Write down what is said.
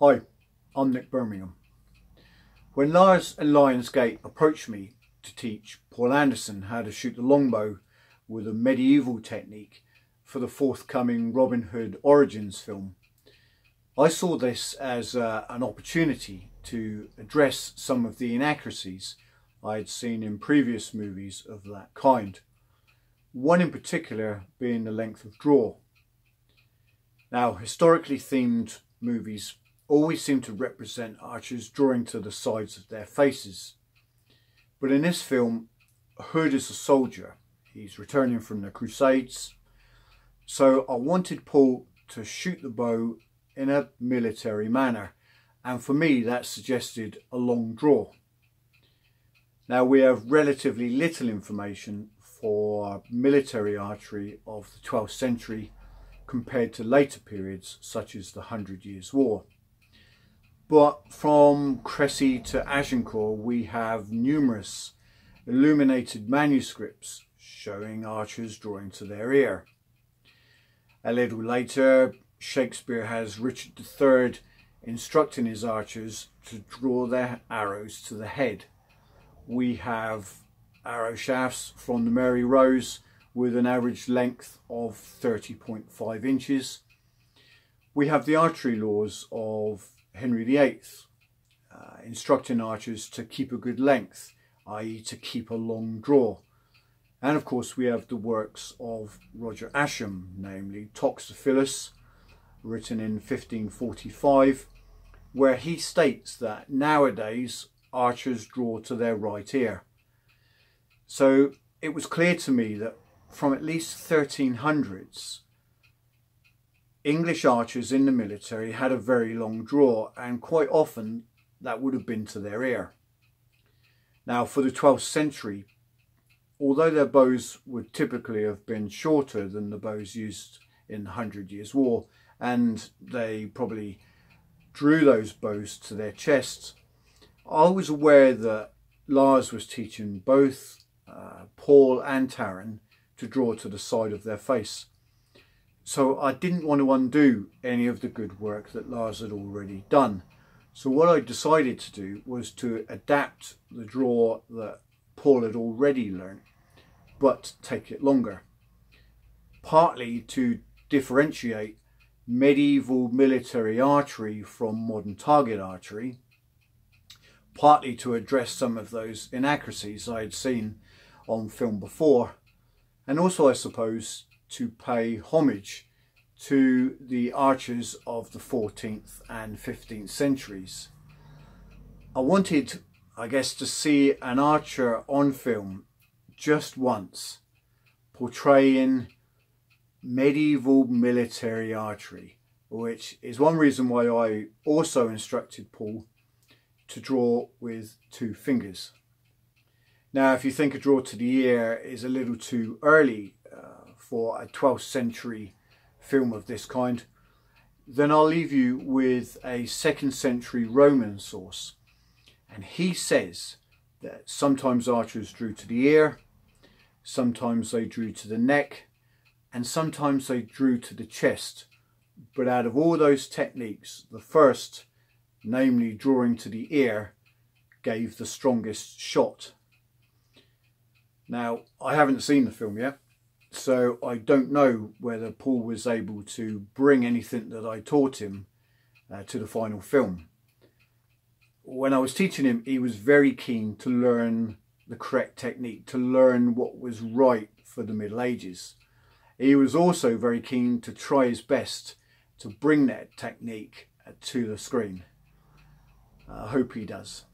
Hi, I'm Nick Birmingham. When Lars and Lionsgate approached me to teach Paul Anderson how to shoot the longbow with a medieval technique for the forthcoming Robin Hood Origins film, I saw this as an opportunity to address some of the inaccuracies I had seen in previous movies of that kind. One in particular being the length of draw. Now, historically themed movies always seem to represent archers drawing to the sides of their faces. But in this film, Hood is a soldier. He's returning from the Crusades. So I wanted Paul to shoot the bow in a military manner. And for me, that suggested a long draw. Now, we have relatively little information for military archery of the 12th century compared to later periods such as the 100 Years' War. But from Cressy to Agincourt, we have numerous illuminated manuscripts showing archers drawing to their ear. A little later, Shakespeare has Richard III instructing his archers to draw their arrows to the head. We have arrow shafts from the Mary Rose with an average length of 30.5 inches. We have the archery laws of Henry VIII, instructing archers to keep a good length, i.e. to keep a long draw. And of course we have the works of Roger Ascham, namely Toxophilus, written in 1545, where he states that nowadays archers draw to their right ear. So it was clear to me that from at least 1300s, English archers in the military had a very long draw, and quite often that would have been to their ear. Now, for the 12th century, although their bows would typically have been shorter than the bows used in the 100 Years' War, and they probably drew those bows to their chests, I was aware that Lars was teaching both Paul and Taran to draw to the side of their face. So I didn't want to undo any of the good work that Lars had already done. So what I decided to do was to adapt the draw that Paul had already learned, but take it longer. Partly to differentiate medieval military archery from modern target archery, partly to address some of those inaccuracies I had seen on film before, and also, I suppose, to pay homage to the archers of the 14th and 15th centuries. I wanted, I guess, to see an archer on film just once portraying medieval military archery, which is one reason why I also instructed Paul to draw with 2 fingers. Now, if you think a draw to the ear is a little too early for a 12th century film of this kind, then I'll leave you with a 2nd century Roman source. And he says that sometimes archers drew to the ear, sometimes they drew to the neck, and sometimes they drew to the chest. But out of all those techniques, the first, namely drawing to the ear, gave the strongest shot. Now, I haven't seen the film yet, so I don't know whether Paul was able to bring anything that I taught him to the final film. When I was teaching him, he was very keen to learn the correct technique, to learn what was right for the Middle Ages. He was also very keen to try his best to bring that technique to the screen. I hope he does.